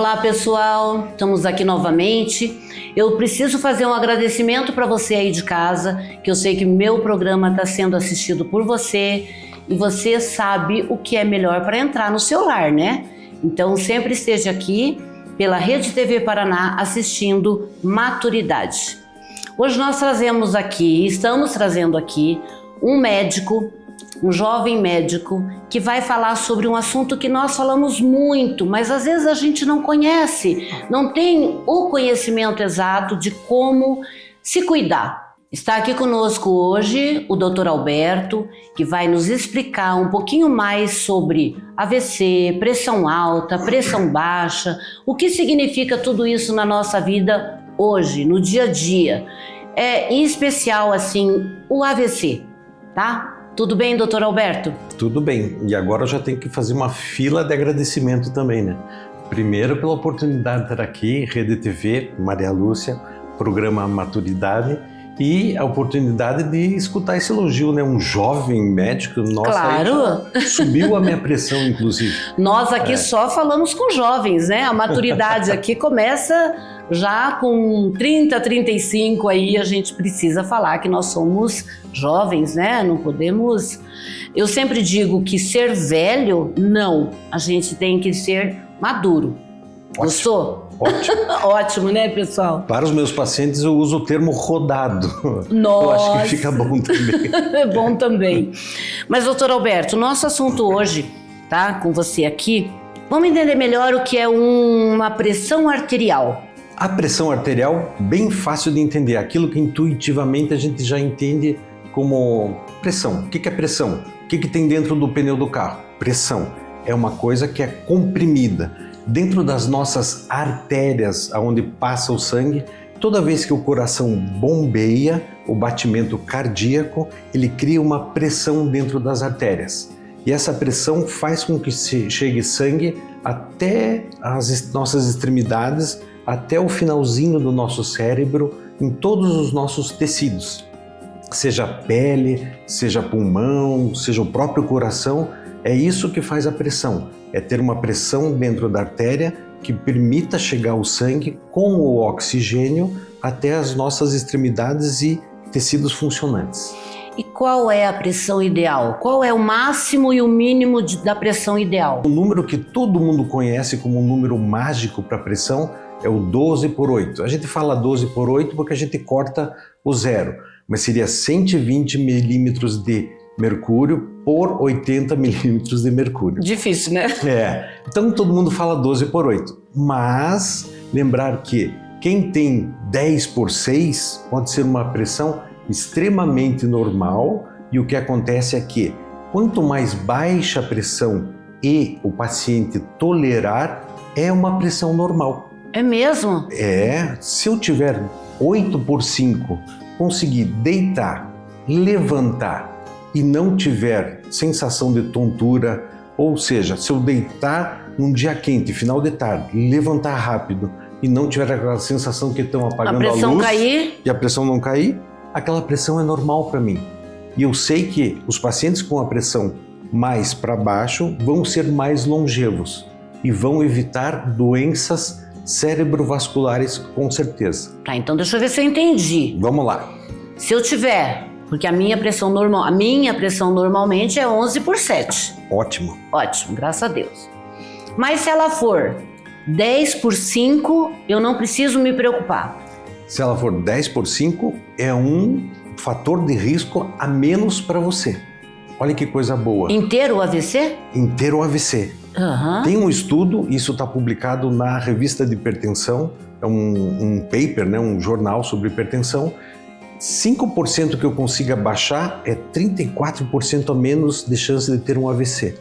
Olá pessoal, estamos aqui novamente. Eu preciso fazer um agradecimento para você aí de casa, que eu sei que meu programa está sendo assistido por você e você sabe o que é melhor para entrar no seu lar, né? Então sempre esteja aqui pela Rede TV Paraná assistindo Maturidade. Hoje nós estamos trazendo aqui um médico, um jovem médico que vai falar sobre um assunto que nós falamos muito, mas às vezes a gente não conhece, não tem o conhecimento exato de como se cuidar. Está aqui conosco hoje o Dr. Alberto, que vai nos explicar um pouquinho mais sobre AVC, pressão alta, pressão baixa, o que significa tudo isso na nossa vida hoje, no dia a dia. Em especial, assim, o AVC, tá? Tudo bem, doutor Alberto? Tudo bem. E agora eu já tenho que fazer uma fila de agradecimento também, né? Primeiro pela oportunidade de estar aqui, Rede TV, Maria Lúcia, programa Maturidade, e a oportunidade de escutar esse elogio, né? Um jovem médico, nossa, claro. Subiu a minha pressão, inclusive. Nós aqui só falamos com jovens, né? A maturidade aqui começa já com 30, 35, aí a gente precisa falar que nós somos jovens, né? Não podemos... Eu sempre digo que ser velho, não. A gente tem que ser maduro. Ótimo. Gostou? Ótimo. Ótimo, né, pessoal? Para os meus pacientes eu uso o termo rodado. Nossa. Eu acho que fica bom também. É bom também. Mas, doutor Alberto, nosso assunto hoje, tá? Com você aqui, vamos entender melhor o que é uma pressão arterial. A pressão arterial, bem fácil de entender. Aquilo que intuitivamente a gente já entende como pressão. O que é pressão? O que tem dentro do pneu do carro? Pressão. É uma coisa que é comprimida. Dentro das nossas artérias, onde passa o sangue, toda vez que o coração bombeia, o batimento cardíaco, ele cria uma pressão dentro das artérias. E essa pressão faz com que chegue sangue até as nossas extremidades, até o finalzinho do nosso cérebro, em todos os nossos tecidos. Seja pele, seja pulmão, seja o próprio coração, é isso que faz a pressão. É ter uma pressão dentro da artéria que permita chegar o sangue com o oxigênio até as nossas extremidades e tecidos funcionantes. E qual é a pressão ideal? Qual é o máximo e o mínimo da pressão ideal? O número que todo mundo conhece como um número mágico para pressão é o 12/8. A gente fala 12/8 porque a gente corta o zero, mas seria 120 milímetros de mercúrio por 80 milímetros de mercúrio. Difícil, né? Então todo mundo fala 12/8, mas lembrar que quem tem 10/6 pode ser uma pressão extremamente normal, e o que acontece é que quanto mais baixa a pressão e o paciente tolerar, é uma pressão normal. É mesmo? Se eu tiver 8/5, conseguir deitar, levantar e não tiver sensação de tontura, ou seja, se eu deitar num dia quente, final de tarde, levantar rápido e não tiver aquela sensação que estão apagando a luz cair e a pressão não cair, aquela pressão é normal para mim. E eu sei que os pacientes com a pressão mais para baixo vão ser mais longevos e vão evitar doenças cerebrovasculares com certeza. Tá, então deixa eu ver se eu entendi. Vamos lá. Se eu tiver, porque a minha pressão normalmente é 11/7. Ótimo. Ótimo, graças a Deus. Mas se ela for 10/5, eu não preciso me preocupar. Se ela for 10/5, é um fator de risco a menos para você. Olha que coisa boa. Inteiro o AVC? Inteiro o AVC. Uhum. Tem um estudo, isso está publicado na revista de hipertensão, é um paper, né, um jornal sobre hipertensão. 5% que eu consiga baixar é 34% a menos de chance de ter um AVC.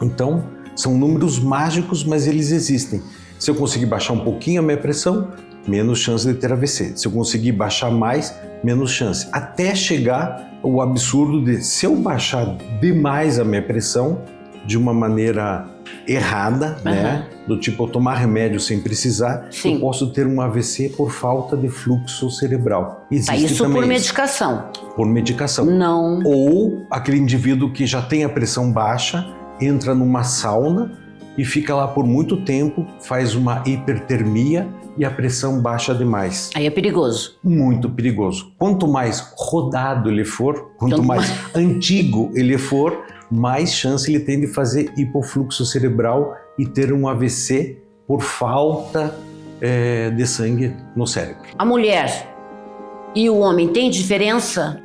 Então, são números mágicos, mas eles existem. Se eu conseguir baixar um pouquinho a minha pressão, menos chance de ter AVC. Se eu conseguir baixar mais, menos chance. Até chegar ao absurdo de, se eu baixar demais a minha pressão, de uma maneira errada, né? Do tipo eu tomar remédio sem precisar, eu posso ter um AVC por falta de fluxo cerebral. Existe isso também por medicação? Por medicação. Não. Ou aquele indivíduo que já tem a pressão baixa, entra numa sauna e fica lá por muito tempo, faz uma hipertermia e a pressão baixa demais. Aí é perigoso. Muito perigoso. Quanto mais rodado ele for, quanto mais antigo ele for, mais chance ele tem de fazer hipofluxo cerebral e ter um AVC por falta de sangue no cérebro. A mulher e o homem têm diferença?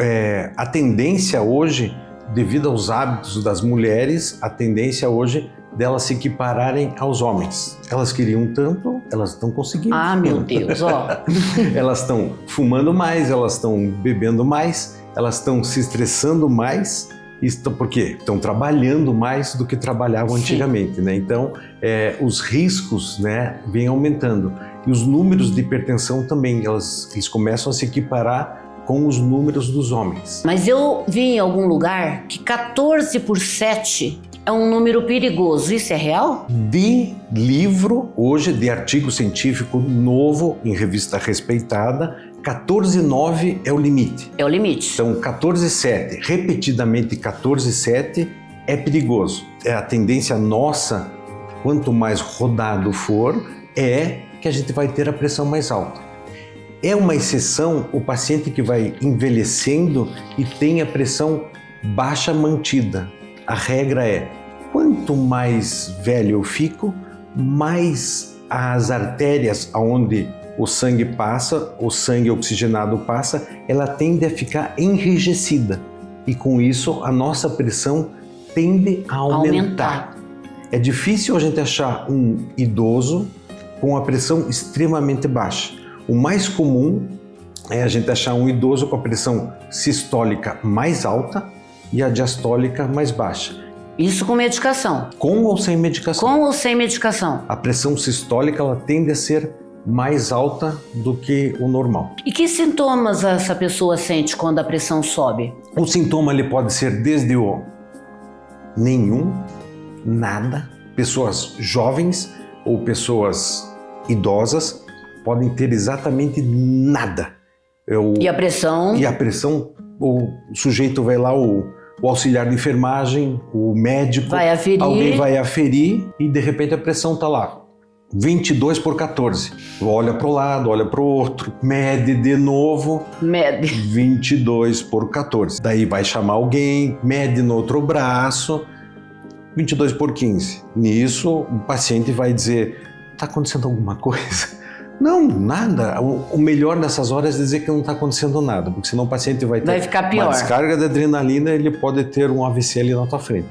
A tendência hoje, devido aos hábitos das mulheres, a tendência hoje delas se equipararem aos homens. Elas queriam tanto, elas estão conseguindo. Ah, meu Deus, ó. Elas estão fumando mais, elas estão bebendo mais, elas estão se estressando mais, porque estão trabalhando mais do que trabalhavam antigamente, né? Então, os riscos, né, vêm aumentando. E os números de hipertensão também, eles começam a se equiparar com os números dos homens. Mas eu vi em algum lugar que 14 por 7 é um número perigoso. Isso é real? De livro, hoje, de artigo científico novo, em revista respeitada, 14,9 é o limite. É o limite. Então, 14,7, repetidamente 14,7 é perigoso. A tendência nossa, quanto mais rodado for, é que a gente vai ter a pressão mais alta. É uma exceção o paciente que vai envelhecendo e tem a pressão baixa mantida. A regra é, quanto mais velho eu fico, mais as artérias onde o sangue passa, o sangue oxigenado passa, ela tende a ficar enrijecida. E com isso, a nossa pressão tende a aumentar. É difícil a gente achar um idoso com a pressão extremamente baixa. O mais comum é a gente achar um idoso com a pressão sistólica mais alta e a diastólica mais baixa. Isso com medicação? Com ou sem medicação? Com ou sem medicação? A pressão sistólica ela tende a ser mais alta do que o normal. E que sintomas essa pessoa sente quando a pressão sobe? O sintoma ele pode ser desde o nenhum, nada. Pessoas jovens ou pessoas idosas podem ter exatamente nada. E a pressão? E a pressão, o sujeito vai lá, o auxiliar de enfermagem, o médico, vai aferir. Alguém vai aferir e de repente a pressão está lá, 22 por 14. Olha para o lado, olha para o outro, mede de novo, mede 22 por 14. Daí vai chamar alguém, mede no outro braço, 22 por 15. Nisso o paciente vai dizer, está acontecendo alguma coisa? Não, nada. O melhor nessas horas é dizer que não está acontecendo nada, porque senão o paciente vai ter ficar pior. Uma descarga de adrenalina, ele pode ter um AVC ali na tua frente.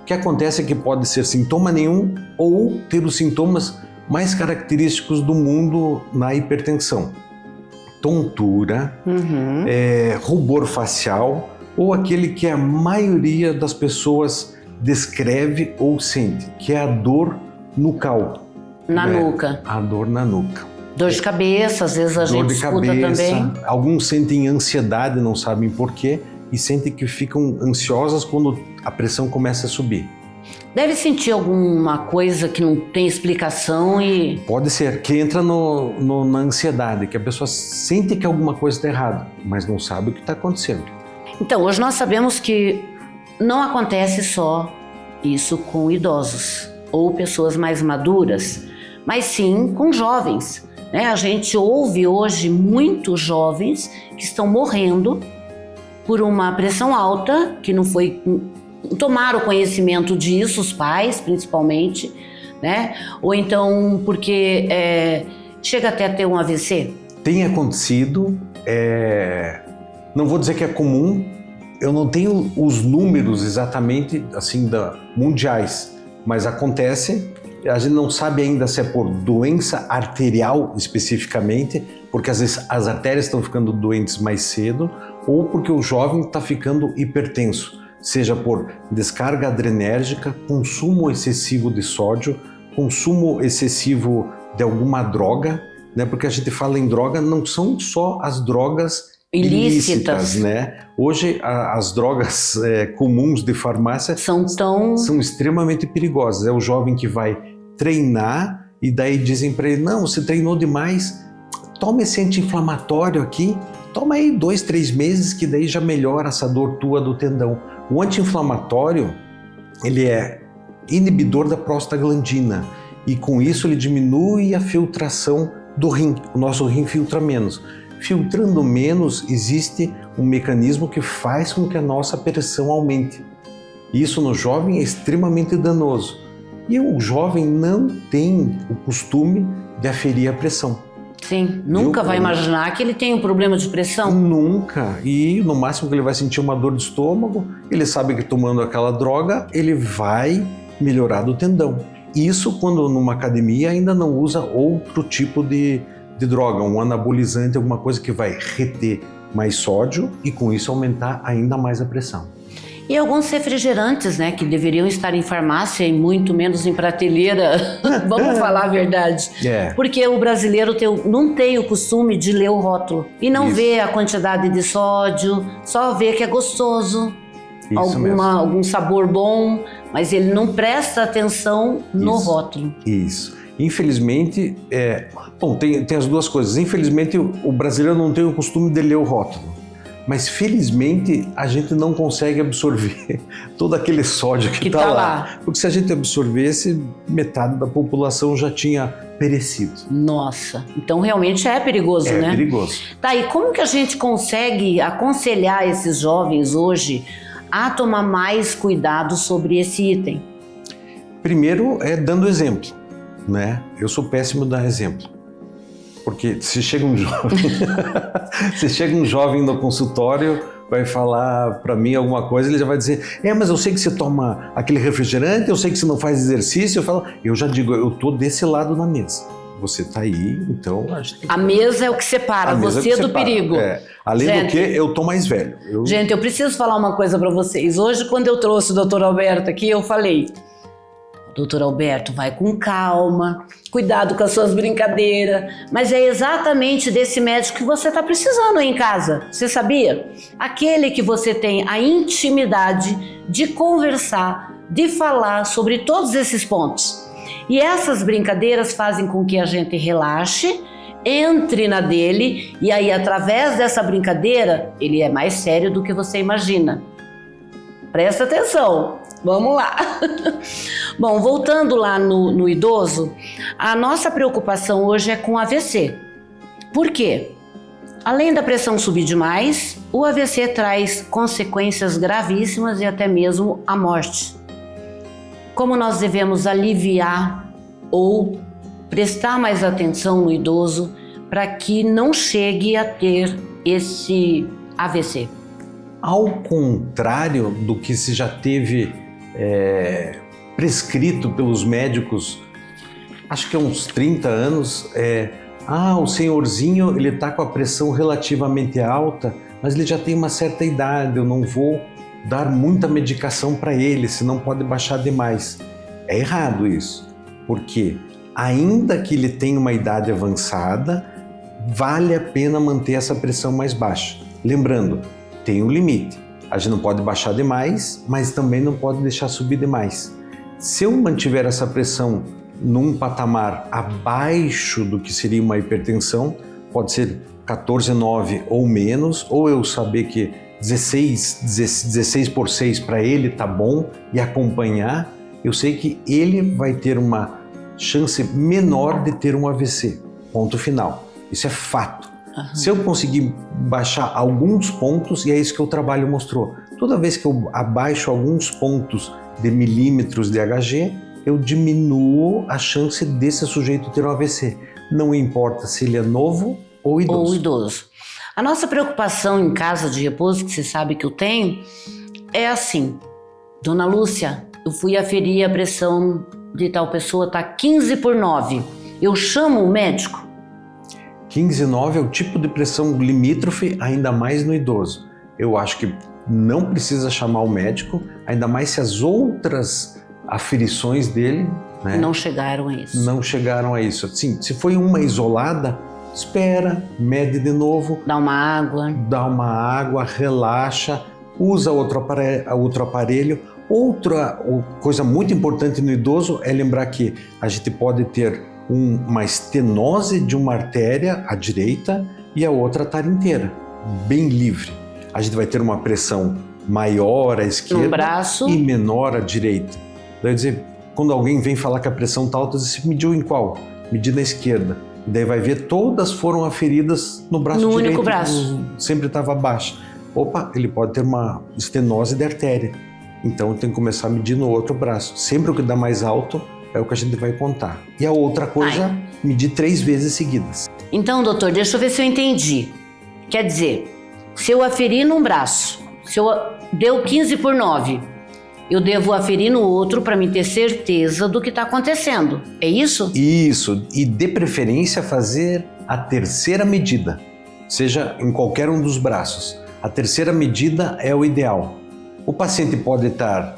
O que acontece é que pode ser sintoma nenhum ou ter os sintomas mais característicos do mundo na hipertensão. Tontura, rubor facial ou aquele que a maioria das pessoas descreve ou sente, que é a dor nucal. Na nuca. A dor na nuca. Dor de cabeça, às vezes a gente escuta também. Alguns sentem ansiedade, não sabem por quê, e sentem que ficam ansiosas quando a pressão começa a subir. Deve sentir alguma coisa que não tem explicação e... Pode ser, que entra na ansiedade, que a pessoa sente que alguma coisa está errada, mas não sabe o que está acontecendo. Então, hoje nós sabemos que não acontece só isso com idosos ou pessoas mais maduras, mas sim com jovens. A gente ouve hoje muitos jovens que estão morrendo por uma pressão alta, que não tomaram conhecimento disso, os pais principalmente, né? Ou então porque chega até a ter um AVC. Tem acontecido, não vou dizer que é comum, eu não tenho os números exatamente assim mundiais, mas acontece. A gente não sabe ainda se é por doença arterial especificamente, porque às vezes as artérias estão ficando doentes mais cedo, ou porque o jovem está ficando hipertenso, seja por descarga adrenérgica, consumo excessivo de sódio, consumo excessivo de alguma droga, né? Porque a gente fala em droga, não são só as drogas ilícitas, né? Hoje as drogas comuns de farmácia são extremamente perigosas. É o jovem que vai treinar e daí dizem para ele, não, você treinou demais, toma esse anti-inflamatório aqui, toma aí 2, 3 meses que daí já melhora essa dor tua do tendão. O anti-inflamatório, ele é inibidor da prostaglandina e com isso ele diminui a filtração do rim. O nosso rim filtra menos. Filtrando menos, existe um mecanismo que faz com que a nossa pressão aumente. Isso no jovem é extremamente danoso. E o jovem não tem o costume de aferir a pressão. Sim, nunca vai imaginar que ele tem um problema de pressão. Nunca. E no máximo que ele vai sentir uma dor de estômago, ele sabe que tomando aquela droga, ele vai melhorar do tendão. Isso quando numa academia ainda não usa outro tipo de droga, um anabolizante, alguma coisa que vai reter mais sódio e com isso aumentar ainda mais a pressão. E alguns refrigerantes, né, que deveriam estar em farmácia e muito menos em prateleira, vamos falar a verdade. Porque o brasileiro não tem o costume de ler o rótulo e não vê a quantidade de sódio, só vê que é gostoso, algum sabor bom, mas ele não presta atenção no rótulo. Isso. Infelizmente, tem as duas coisas. Infelizmente, o brasileiro não tem o costume de ler o rótulo. Mas felizmente a gente não consegue absorver todo aquele sódio que está lá. Porque se a gente absorvesse, metade da população já tinha perecido. Nossa, então realmente é perigoso, né? É perigoso. Tá, e como que a gente consegue aconselhar esses jovens hoje a tomar mais cuidado sobre esse item? Primeiro é dando exemplo, né? Eu sou péssimo em dar exemplo. Porque se chega um jovem no consultório, vai falar para mim alguma coisa, ele já vai dizer, mas eu sei que você toma aquele refrigerante, eu sei que você não faz exercício. Eu já digo, eu tô desse lado na mesa. Você tá aí, então... A mesa é o que separa você do perigo. Além do que, eu tô mais velho. Gente, eu preciso falar uma coisa para vocês. Hoje, quando eu trouxe o Dr. Alberto aqui, eu falei... Doutor Alberto, vai com calma, cuidado com as suas brincadeiras, mas é exatamente desse médico que você está precisando aí em casa, você sabia? Aquele que você tem a intimidade de conversar, de falar sobre todos esses pontos. E essas brincadeiras fazem com que a gente relaxe, entre na dele, e aí através dessa brincadeira, ele é mais sério do que você imagina. Presta atenção. Vamos lá. Bom, voltando lá no idoso, a nossa preocupação hoje é com AVC. Por quê? Além da pressão subir demais, o AVC traz consequências gravíssimas e até mesmo a morte. Como nós devemos aliviar ou prestar mais atenção no idoso para que não chegue a ter esse AVC? Ao contrário do que se já teve prescrito pelos médicos, acho que há uns 30 anos, o senhorzinho ele está com a pressão relativamente alta, mas ele já tem uma certa idade, eu não vou dar muita medicação para ele, senão pode baixar demais. É errado isso, porque ainda que ele tenha uma idade avançada, vale a pena manter essa pressão mais baixa. Lembrando, tem um limite. A gente não pode baixar demais, mas também não pode deixar subir demais. Se eu mantiver essa pressão num patamar abaixo do que seria uma hipertensão, pode ser 14,9 ou menos, ou eu saber que 16 por 6 para ele tá bom e acompanhar, eu sei que ele vai ter uma chance menor de ter um AVC. Ponto final. Isso é fato. Se eu conseguir baixar alguns pontos, e é isso que o trabalho mostrou, toda vez que eu abaixo alguns pontos de milímetros de Hg, eu diminuo a chance desse sujeito ter um AVC. Não importa se ele é novo ou idoso. A nossa preocupação em casa de repouso, que você sabe que eu tenho, é assim, Dona Lúcia, eu fui aferir a pressão de tal pessoa, tá 15 por 9. Eu chamo o médico? 15,9 é o tipo de pressão limítrofe, ainda mais no idoso. Eu acho que não precisa chamar o médico, ainda mais se as outras aferições dele, né, não chegaram a isso. Não chegaram a isso. Sim, se foi uma isolada, espera, mede de novo. Dá uma água, relaxa, usa outro aparelho. Outra coisa muito importante no idoso é lembrar que a gente pode ter uma estenose de uma artéria à direita e a outra estar inteira, bem livre. A gente vai ter uma pressão maior à esquerda no braço e menor à direita. Quer dizer, quando alguém vem falar que a pressão está alta, você mediu em qual? Medi na esquerda. Daí vai ver, todas foram aferidas no braço direito. No único braço. Sempre estava baixa. Opa, ele pode ter uma estenose da artéria. Então tem que começar a medir no outro braço. Sempre o que dá mais alto é o que a gente vai contar. E a outra coisa, medir 3 vezes seguidas. Então, doutor, deixa eu ver se eu entendi. Quer dizer, se eu aferir num braço, se eu deu 15/9, eu devo aferir no outro para me ter certeza do que está acontecendo. É isso? Isso. E de preferência fazer a terceira medida, seja em qualquer um dos braços. A terceira medida é o ideal. O paciente pode estar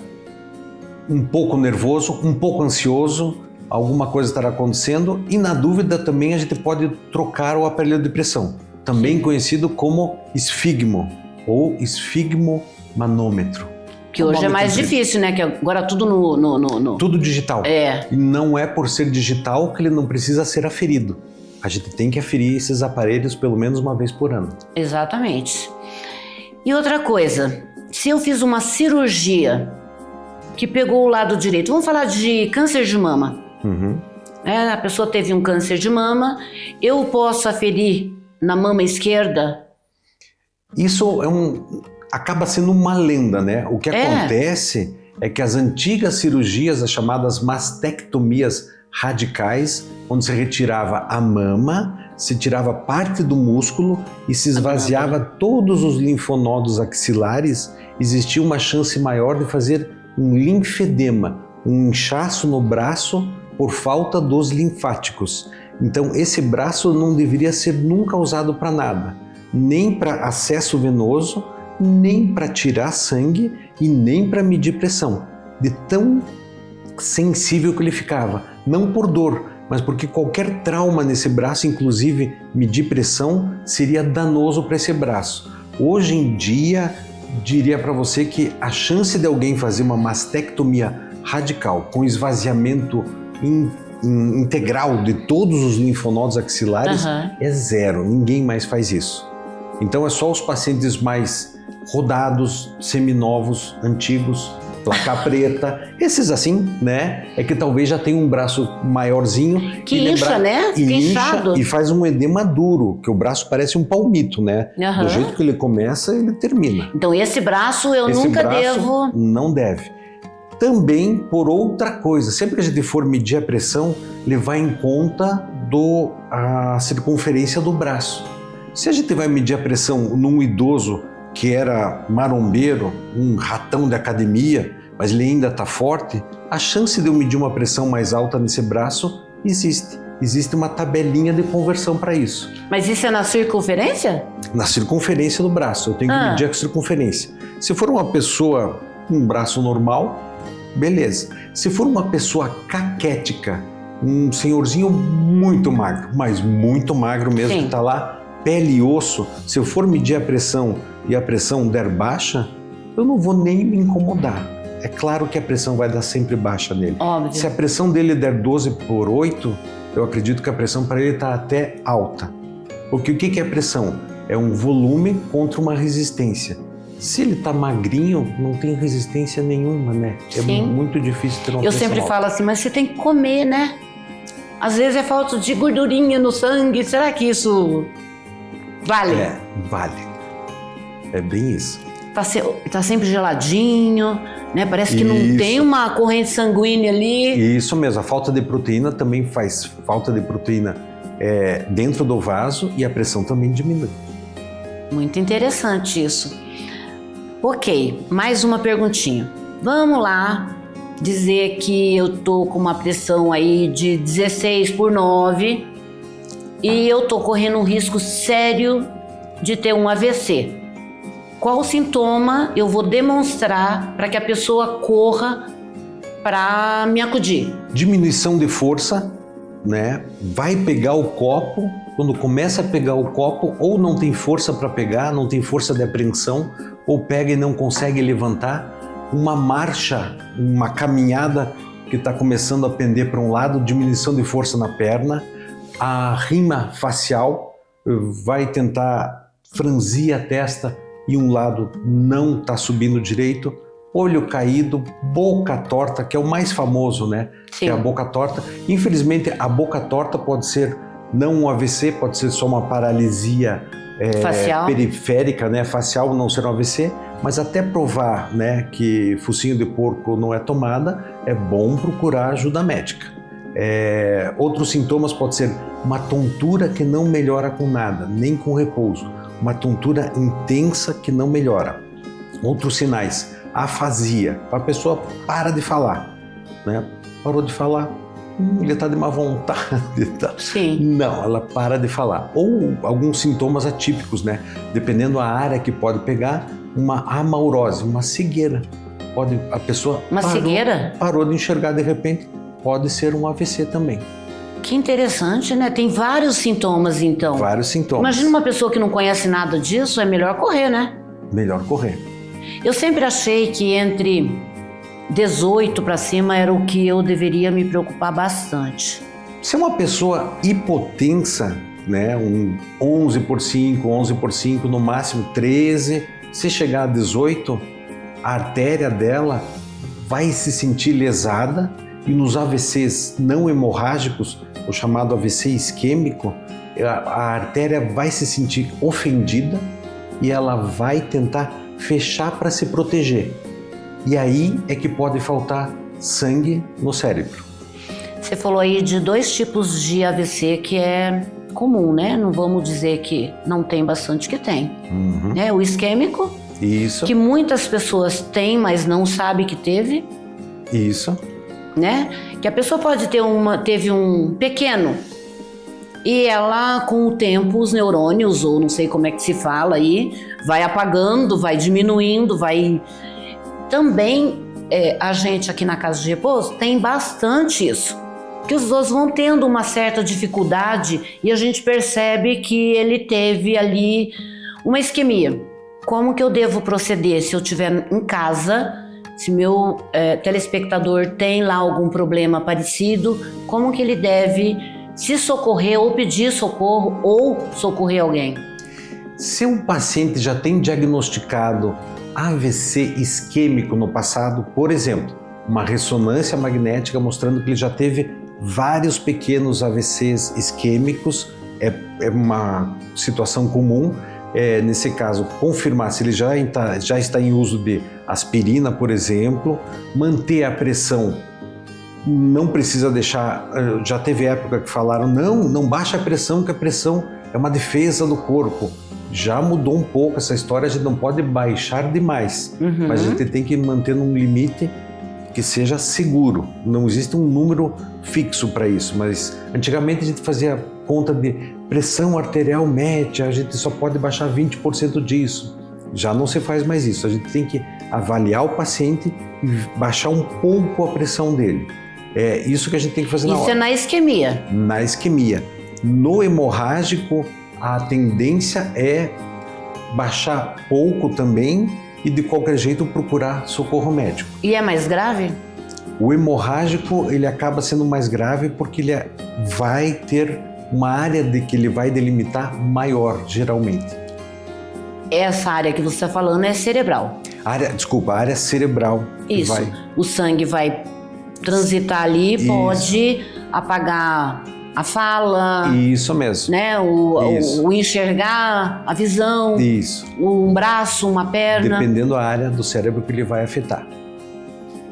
um pouco nervoso, um pouco ansioso, alguma coisa estará acontecendo e na dúvida também a gente pode trocar o aparelho de pressão, também conhecido como esfigmo ou esfigmomanômetro. Que hoje é mais difícil, né? Que agora tudo no... Tudo digital. É. E não é por ser digital que ele não precisa ser aferido. A gente tem que aferir esses aparelhos pelo menos uma vez por ano. Exatamente. E outra coisa, se eu fiz uma cirurgia que pegou o lado direito, vamos falar de câncer de mama. Uhum. A pessoa teve um câncer de mama, eu posso aferir na mama esquerda? Isso acaba sendo uma lenda, né? O que acontece é que as antigas cirurgias, as chamadas mastectomias radicais, onde se retirava a mama, se tirava parte do músculo e se esvaziava todos os linfonodos axilares, existia uma chance maior de fazer um linfedema, um inchaço no braço por falta dos linfáticos. Então esse braço não deveria ser nunca usado para nada, nem para acesso venoso, nem para tirar sangue e nem para medir pressão, de tão sensível que ele ficava, não por dor, mas porque qualquer trauma nesse braço, inclusive medir pressão, seria danoso para esse braço. Hoje em dia, diria para você que a chance de alguém fazer uma mastectomia radical com esvaziamento integral de todos os linfonodos axilares é 0, ninguém mais faz isso. Então é só os pacientes mais rodados, seminovos, antigos, placa preta, esses assim, né? É que talvez já tenha um braço maiorzinho. Que incha, né? Fica inchado. E faz um edema duro, que o braço parece um palmito, né? Do jeito que ele começa, ele termina. Então esse braço eu nunca devo... Não deve. Também por outra coisa, sempre que a gente for medir a pressão, levar em conta a circunferência do braço. Se a gente vai medir a pressão num idoso que era marombeiro, um ratão de academia, mas ele ainda está forte, a chance de eu medir uma pressão mais alta nesse braço existe. Existe uma tabelinha de conversão para isso. Mas isso é na circunferência? Na circunferência do braço, eu tenho que medir a circunferência. Se for uma pessoa com um braço normal, beleza. Se for uma pessoa caquética, um senhorzinho muito magro, mas muito magro mesmo, que está lá, pele e osso, se eu for medir a pressão e a pressão der baixa, eu não vou nem me incomodar. É claro que a pressão vai dar sempre baixa nele. Óbvio. Se a pressão dele der 12/8, eu acredito que a pressão para ele está até alta. Porque o que é pressão? É um volume contra uma resistência. Se ele está magrinho, não tem resistência nenhuma, né? É muito difícil ter uma pressão sempre alta. falo assim, mas você tem que comer, né? Às vezes é falta de gordurinha no sangue. Será que isso vale? Vale. É bem isso. Tá sempre geladinho, né? Parece que não tem uma corrente sanguínea ali. Isso mesmo. A falta de proteína também faz falta de proteína dentro do vaso e a pressão também diminui. Muito interessante isso. Ok, mais uma perguntinha. Vamos lá dizer que eu tô com uma pressão aí de 16/9 e eu tô correndo um risco sério de ter um AVC. Qual sintoma eu vou demonstrar para que a pessoa corra para me acudir? Diminuição de força, né? Vai pegar o copo, quando começa a pegar o copo, ou não tem força para pegar, não tem força de apreensão, ou pega e não consegue levantar, uma marcha, uma caminhada que está começando a pender para um lado, diminuição de força na perna, a rima facial, vai tentar franzir a testa e um lado não está subindo direito, olho caído, boca torta, que é o mais famoso, né? Sim. Que é a boca torta. Infelizmente, a boca torta pode ser não um AVC, pode ser só uma paralisia facial, periférica, né? Facial, não ser um AVC, mas até provar, né, que focinho de porco não é tomada, é bom procurar ajuda médica. Outros sintomas pode ser uma tontura que não melhora com nada, nem com repouso, uma tontura intensa que não melhora. Outros sinais, afasia, a pessoa para de falar, né? Parou de falar, ele está de má vontade. Tá? Sim. Não, ela para de falar. Ou alguns sintomas atípicos, né? Dependendo da área que pode pegar, uma amaurose, uma cegueira. A pessoa cegueira? Parou de enxergar de repente, pode ser um AVC também. Que interessante, né? Tem vários sintomas, então. Vários sintomas. Imagina uma pessoa que não conhece nada disso, é melhor correr, né? Melhor correr. Eu sempre achei que entre 18 para cima era o que eu deveria me preocupar bastante. Se é uma pessoa hipotensa, né, um 11/5, 11/5, no máximo 13, se chegar a 18, a artéria dela vai se sentir lesada e nos AVCs não hemorrágicos, o chamado AVC isquêmico, a artéria vai se sentir ofendida e ela vai tentar fechar para se proteger. E aí é que pode faltar sangue no cérebro. Você falou aí de 2 tipos de AVC que é comum, né? Não vamos dizer que não tem bastante, que tem. Uhum. Né? O isquêmico, Isso. que muitas pessoas têm, mas não sabe que teve. Isso. Né? Que a pessoa pode ter teve um pequeno e ela, com o tempo, os neurônios, ou não sei como é que se fala aí, vai apagando, vai diminuindo, vai... Também a gente aqui na Casa de Repouso tem bastante isso, que os dois vão tendo uma certa dificuldade e a gente percebe que ele teve ali uma isquemia. Como que eu devo proceder se eu estiver em casa, se meu telespectador tem lá algum problema parecido, como que ele deve se socorrer ou pedir socorro ou socorrer alguém? Se um paciente já tem diagnosticado AVC isquêmico no passado, por exemplo, uma ressonância magnética mostrando que ele já teve vários pequenos AVCs isquêmicos, é uma situação comum. Nesse caso, confirmar se ele já está em uso de aspirina, por exemplo, manter a pressão, não precisa deixar, já teve época que falaram, não baixa a pressão, que a pressão é uma defesa do corpo. Já mudou um pouco essa história, a gente não pode baixar demais, mas a gente tem que manter num limite que seja seguro. Não existe um número fixo para isso, mas antigamente a gente fazia conta de pressão arterial média, a gente só pode baixar 20% disso. Já não se faz mais isso, a gente tem que avaliar o paciente e baixar um pouco a pressão dele. É isso que a gente tem que fazer na hora. Isso é na isquemia. Na isquemia. No hemorrágico, a tendência é baixar pouco também e de qualquer jeito procurar socorro médico. E é mais grave? O hemorrágico, ele acaba sendo mais grave porque ele vai ter uma área que ele vai delimitar maior, geralmente. Essa área que você está falando é cerebral. A área cerebral. Isso. O sangue vai transitar ali, pode apagar a fala. Isso mesmo. Né? O enxergar, a visão. Isso. Um braço, uma perna. Dependendo da área do cérebro que ele vai afetar.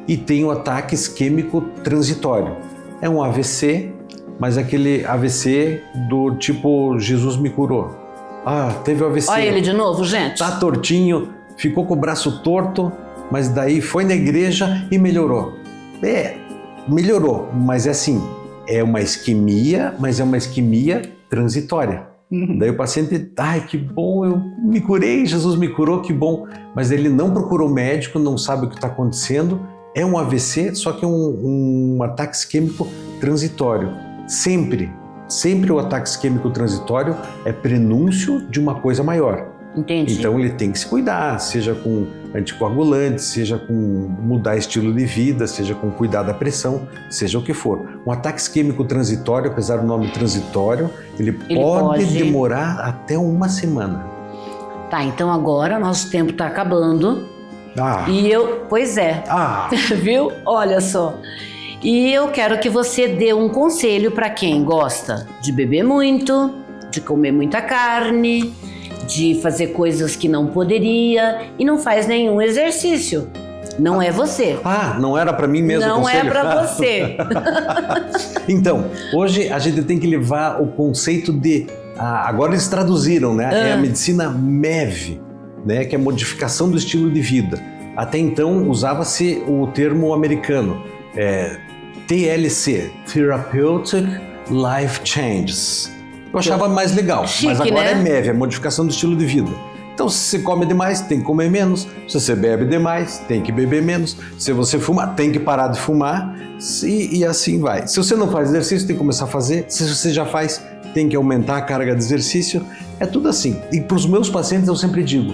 E tem o ataque isquêmico transitório. É um AVC, mas aquele AVC do tipo Jesus me curou. Teve o AVC. Olha ele de novo, gente. Tá tortinho, ficou com o braço torto, mas daí foi na igreja e melhorou. Melhorou, mas é assim, é uma isquemia, mas é uma isquemia transitória. Daí o paciente, que bom, eu me curei, Jesus me curou, que bom. Mas ele não procurou médico, não sabe o que está acontecendo. É um AVC, só que é um ataque isquêmico transitório. Sempre o ataque isquêmico transitório é prenúncio de uma coisa maior. Entendi. Então ele tem que se cuidar, seja com anticoagulante, seja com mudar estilo de vida, seja com cuidar da pressão, seja o que for. Um ataque isquêmico transitório, apesar do nome transitório, ele pode demorar até uma semana. Tá, então agora nosso tempo está acabando. Pois é. Viu? Olha só. E eu quero que você dê um conselho para quem gosta de beber muito, de comer muita carne, de fazer coisas que não poderia e não faz nenhum exercício. Não é você. Não era para mim mesmo o conselho? Não é para você. Então, hoje a gente tem que levar o conceito de... agora eles traduziram, né? É a medicina MEV, né? Que é modificação do estilo de vida. Até então usava-se o termo americano, TLC, Therapeutic Life Changes. Eu achava mais legal, chique, mas agora né? é MEV, é modificação do estilo de vida. Então, se você come demais, tem que comer menos. Se você bebe demais, tem que beber menos. Se você fuma, tem que parar de fumar. E assim vai. Se você não faz exercício, tem que começar a fazer. Se você já faz, tem que aumentar a carga de exercício. É tudo assim. E para os meus pacientes eu sempre digo,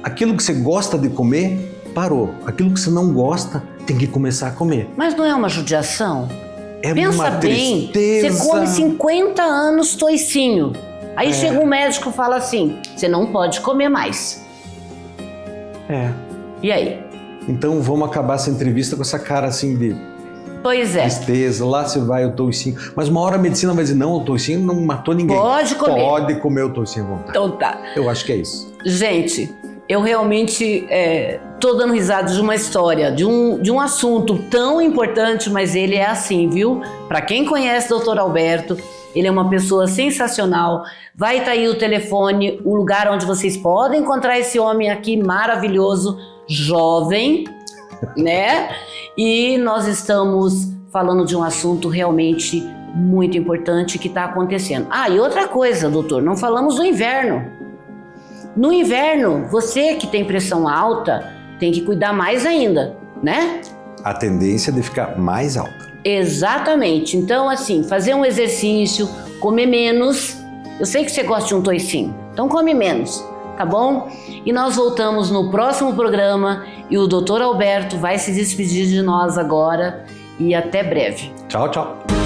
aquilo que você gosta de comer, parou. Aquilo que você não gosta, tem que começar a comer. Mas não é uma judiação? Pensa uma bem, tristeza. você come 50 anos toicinho. Aí chega um médico e fala assim, você não pode comer mais. E aí? Então vamos acabar essa entrevista com essa cara assim de tristeza. Lá você vai o toicinho. Mas uma hora a medicina vai dizer, não, o toicinho não matou ninguém. Pode comer. Pode comer o toicinho à vontade. Então tá. Eu acho que é isso. Gente, eu realmente tô dando risada de uma história, de um assunto tão importante, mas ele é assim, viu? Para quem conhece o Dr. Alberto, ele é uma pessoa sensacional. Vai estar aí o telefone, o lugar onde vocês podem encontrar esse homem aqui maravilhoso, jovem, né? E nós estamos falando de um assunto realmente muito importante que está acontecendo. E outra coisa, doutor, não falamos do inverno. No inverno, você que tem pressão alta, tem que cuidar mais ainda, né? A tendência é de ficar mais alta. Exatamente. Então, assim, fazer um exercício, comer menos. Eu sei que você gosta de um toicinho, então come menos, tá bom? E nós voltamos no próximo programa e o Dr. Alberto vai se despedir de nós agora e até breve. Tchau, tchau.